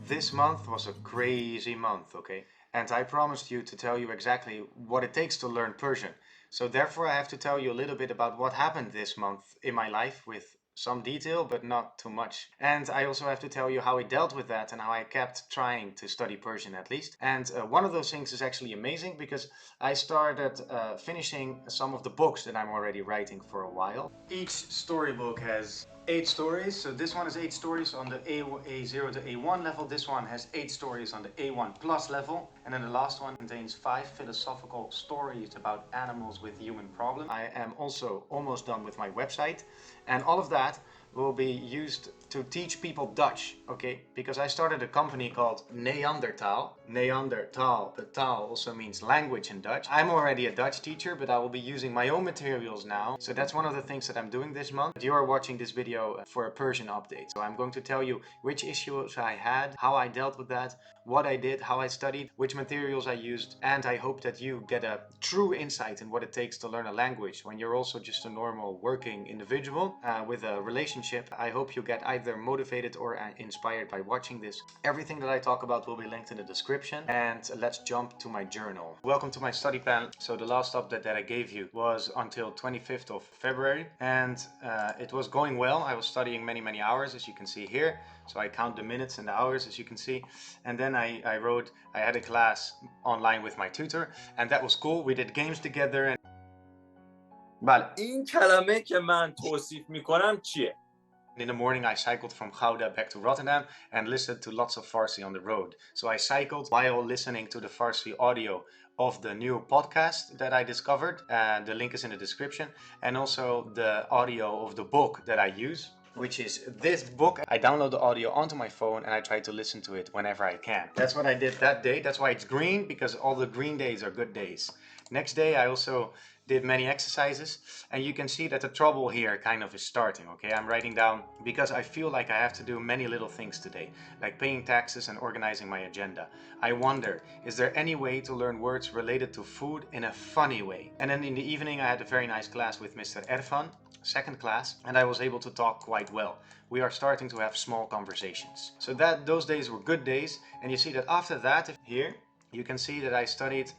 This month was a crazy month, okay? And I promised you to tell you exactly what it takes to learn Persian. So therefore I have to tell you a little bit about what happened this month in my life with some detail, but not too much. And I also have to tell you how I dealt with that and how I kept trying to study Persian at least. And one of those things is actually amazing because I started finishing some of the books that I'm already writing for a while. Each storybook has 8 stories. So this one is 8 stories on the A0 to A1 level. This one has 8 stories on the A1 plus level. And then the last one contains 5 philosophical stories about animals with human problems. I am also almost done with my website. And all of that will be used to teach people Dutch, okay? Because I started a company called Neandertaal. Neandertaal, the taal also means language in Dutch. I'm already a Dutch teacher, but I will be using my own materials now. So that's one of the things that I'm doing this month. You are watching this video for a Persian update. So I'm going to tell you which issues I had, how I dealt with that, what I did, how I studied, which materials I used, and I hope that you get a true insight in what it takes to learn a language when you're also just a normal working individual with a relationship. I hope you get either motivated or inspired by watching this. Everything that I talk about will be linked in the description, and let's jump to my journal. Welcome to my study plan. So the last update that I gave you was until 25th of February, and it was going well. I was studying many hours, as you can see here. So I count the minutes and the hours, as you can see. And then I had a class online with my tutor, and that was cool. We did games together. And بله. این کلمه که من توصیف میکنم چیه؟ In the morning I cycled from Gouda back to Rotterdam and listened to lots of Farsi on the road. So I cycled while listening to the Farsi audio of the new podcast that I discovered. The link is in the description. And also the audio of the book that I use, which is this book. I download the audio onto my phone and I try to listen to it whenever I can. That's what I did that day. That's why it's green, because all the green days are good days. Next day I also did many exercises, and you can see that the trouble here kind of is starting, okay? I'm writing down because I feel like I have to do many little things today, like paying taxes and organizing my agenda. I wonder, is there any way to learn words related to food in a funny way? And then in the evening I had a very nice class with Mr. Erfan, second class, and I was able to talk quite well. We are starting to have small conversations. So those days were good days, and you see that after that, here, you can see that I studied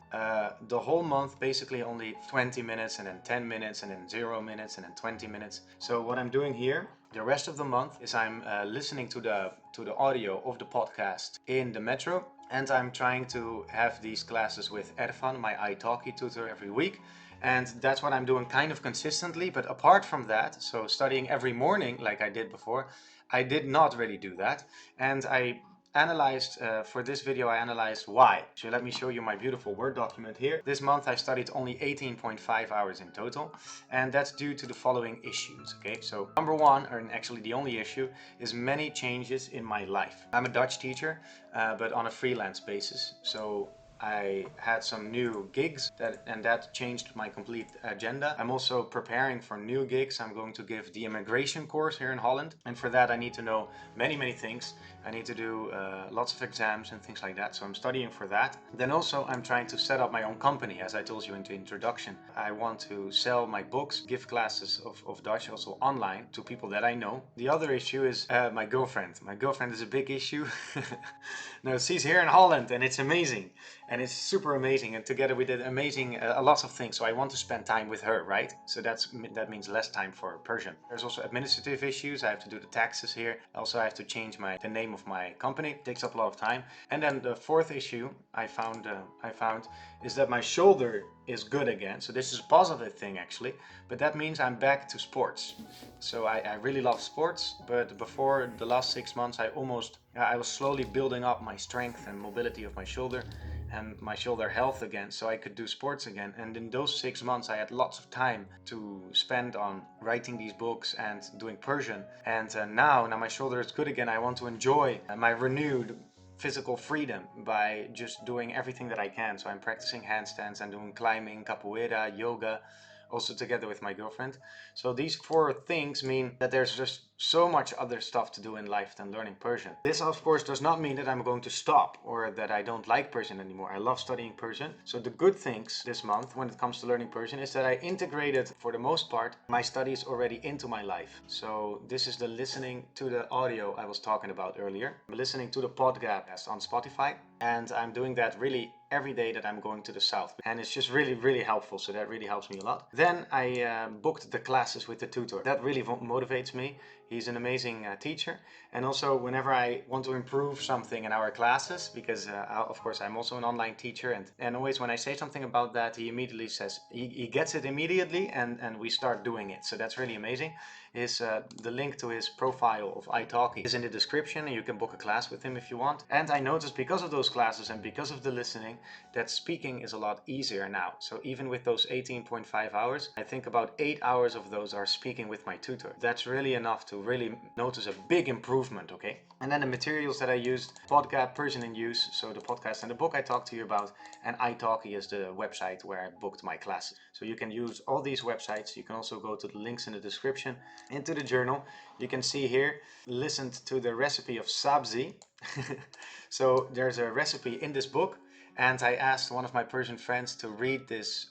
the whole month, basically only 20 minutes, and then 10 minutes, and then 0 minutes, and then 20 minutes. So what I'm doing here, the rest of the month, is I'm listening to the audio of the podcast in the metro, and I'm trying to have these classes with Erfan, my italki tutor, every week. And that's what I'm doing kind of consistently. But apart from that, so studying every morning like I did before, I did not really do that. And I analyzed, for this video, I analyzed why. So let me show you my beautiful Word document here. This month I studied only 18.5 hours in total, and that's due to the following issues, okay? So number one, and actually the only issue, is many changes in my life. I'm a Dutch teacher, but on a freelance basis. So I had some new gigs and that changed my complete agenda. I'm also preparing for new gigs. I'm going to give the immigration course here in Holland, and for that I need to know many things. I need to do lots of exams and things like that, so I'm studying for that. Then also I'm trying to set up my own company, as I told you in the introduction. I want to sell my books, give classes of Dutch also online to people that I know. The other issue is my girlfriend. My girlfriend is a big issue. No, she's here in Holland and it's amazing. And it's super amazing, and together we did amazing, lots of things. So I want to spend time with her, right? So that means less time for Persian. There's also administrative issues. I have to do the taxes here. Also I have to change the name of my company. It takes up a lot of time. And then the fourth issue I found is that my shoulder is good again. So this is a positive thing actually, but that means I'm back to sports. So I really love sports, but before the last 6 months I was slowly building up my strength and mobility of my shoulder and my shoulder health again, so I could do sports again. And in those 6 months I had lots of time to spend on writing these books and doing Persian. And now my shoulder is good again. I want to enjoy my renewed physical freedom by just doing everything that I can. So I'm practicing handstands, I'm doing climbing, capoeira, yoga, also together with my girlfriend. So these 4 things mean that there's just so much other stuff to do in life than learning Persian. This of course does not mean that I'm going to stop or that I don't like Persian anymore. I love studying Persian. So the good things this month when it comes to learning Persian is that I integrated, for the most part, my studies already into my life. So this is the listening to the audio I was talking about earlier. I'm listening to the podcast on Spotify, and I'm doing that really every day that I'm going to the south, and it's just really helpful, so that really helps me a lot. Then I booked the classes with the tutor. That really motivates me. He's an amazing teacher, and also whenever I want to improve something in our classes, because of course I'm also an online teacher, and always when I say something about that, he immediately says he gets it immediately, and we start doing it. So that's really amazing. The link to his profile of italki is in the description, and you can book a class with him if you want. And I noticed because of those classes and because of the listening that speaking is a lot easier now. So even with those 18.5 hours, I think about 8 hours of those are speaking with my tutor. That's really enough to really notice a big improvement, okay? And then the materials that I used: podcast Persian in Use, so the podcast and the book I talked to you about, and italki is the website where I booked my classes. So you can use all these websites. You can also go to the links in the description. Into the journal, you can see here, listened to the recipe of sabzi. So there's a recipe in this book, and I asked one of my Persian friends to read this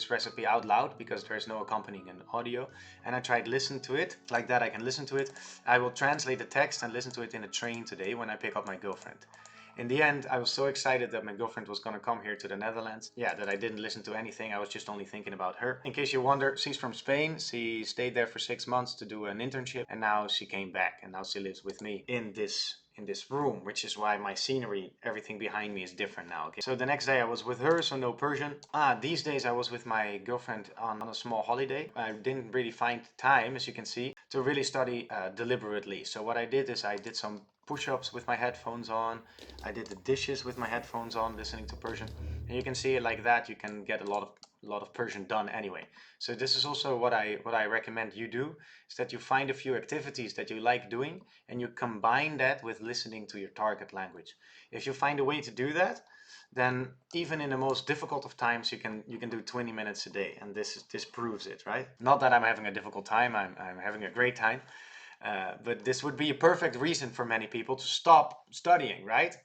recipe out loud because there's no accompanying in audio, and I tried listen to it like that. I can listen to it. I will translate the text and listen to it in a train today when I pick up my girlfriend. In the end, I was so excited that my girlfriend was going to come here to the Netherlands. Yeah, that I didn't listen to anything. I was just only thinking about her. In case you wonder, she's from Spain. She stayed there for 6 months to do an internship, and now she came back, and now she lives with me in this room, which is why my scenery, everything behind me is different now. Okay, so the next day I was with her, so no Persian. These days I was with my girlfriend on a small holiday. I didn't really find time, as you can see, to really study deliberately. So what I did is I did some push-ups with my headphones on. I did the dishes with my headphones on, listening to Persian. And you can see it like that. You can get a lot of Persian done anyway. So this is also what I recommend you do, is that you find a few activities that you like doing and you combine that with listening to your target language. If you find a way to do that, then even in the most difficult of times, you can do 20 minutes a day, and this proves it, right? Not that I'm having a difficult time. I'm having a great time. But this would be a perfect reason for many people to stop studying, right?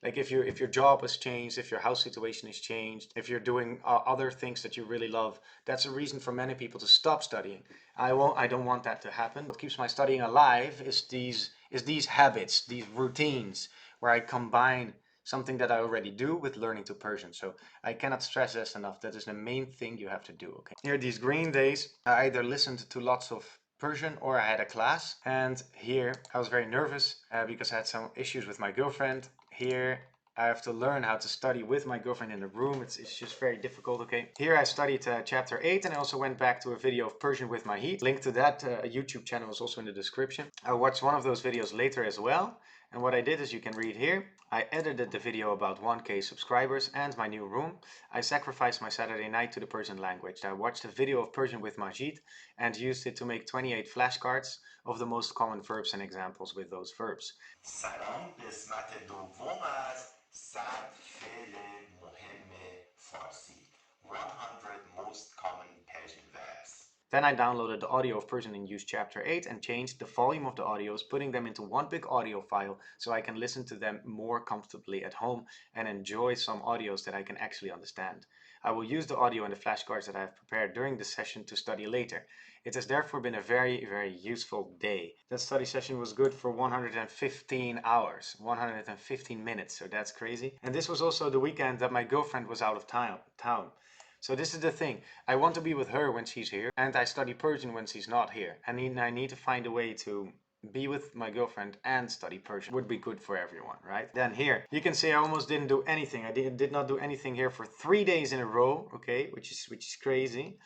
Like if your job has changed, if your house situation has changed, if you're doing other things that you really love, that's a reason for many people to stop studying. I don't want that to happen. What keeps my studying alive is these habits, these routines, where I combine something that I already do with learning to Persian. So I cannot stress this enough. That is the main thing you have to do. Okay. Here, these green days, I either listened to lots of Persian or I had a class. And here I was very nervous because I had some issues with my girlfriend. Here I have to learn how to study with my girlfriend in the room. It's just very difficult, okay? Here I studied chapter 8, and I also went back to a video of Persian with my heat. Link to that YouTube channel is also in the description. I watched one of those videos later as well. And what I did is, you can read here, I edited the video about 1K subscribers and my new room. I sacrificed my Saturday night to the Persian language. I watched a video of Persian with Majid and used it to make 28 flashcards of the most common verbs and examples with those verbs. سلام قسمت دوم از 100 فعل مهم فارسی 100 most common Persian verbs. Then I downloaded the audio of Persian in Use chapter 8 and changed the volume of the audios, putting them into one big audio file so I can listen to them more comfortably at home and enjoy some audios that I can actually understand. I will use the audio and the flashcards that I have prepared during the session to study later. It has therefore been a very useful day. That study session was good for 115 hours, 115 minutes, so that's crazy. And this was also the weekend that my girlfriend was out of town. So this is the thing. I want to be with her when she's here, and I study Persian when she's not here. I need to find a way to be with my girlfriend and study Persian. Would be good for everyone, right? Then here, you can see I almost didn't do anything. I did not do anything here for 3 days in a row, okay, which is crazy.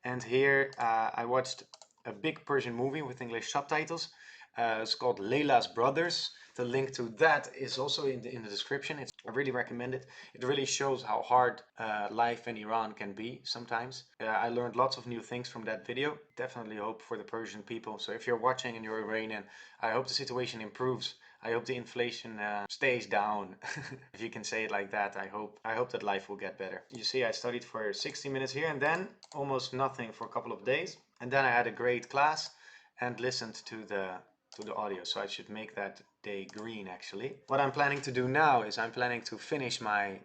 And here I watched a big Persian movie with English subtitles. It's called Leila's Brothers. The link to that is also in the description. I really recommend it. It really shows how hard life in Iran can be sometimes. I learned lots of new things from that video. Definitely hope for the Persian people. So if you're watching and you're Iranian, I hope the situation improves. I hope the inflation stays down. If you can say it like that, I hope that life will get better. You see, I studied for 60 minutes here and then almost nothing for a couple of days. And then I had a great class and listened to the audio. So I should make that day green actually. What I'm planning to do now is I'm planning to finish my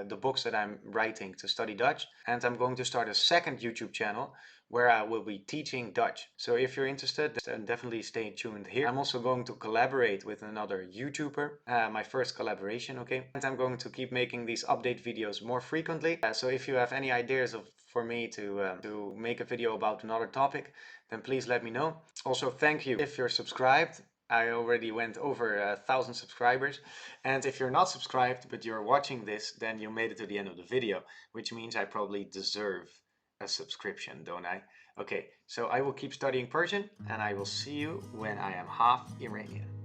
the books that I'm writing to study Dutch, and I'm going to start a second YouTube channel where I will be teaching Dutch. So if you're interested, then definitely stay tuned here. I'm also going to collaborate with another YouTuber, my first collaboration, okay? And I'm going to keep making these update videos more frequently. So if you have any ideas for me to make a video about another topic, then please let me know. Also, thank you if you're subscribed. I already went over 1,000 subscribers. And if you're not subscribed, but you're watching this, then you made it to the end of the video, which means I probably deserve a subscription, don't I? Okay, so I will keep studying Persian, and I will see you when I am half Iranian.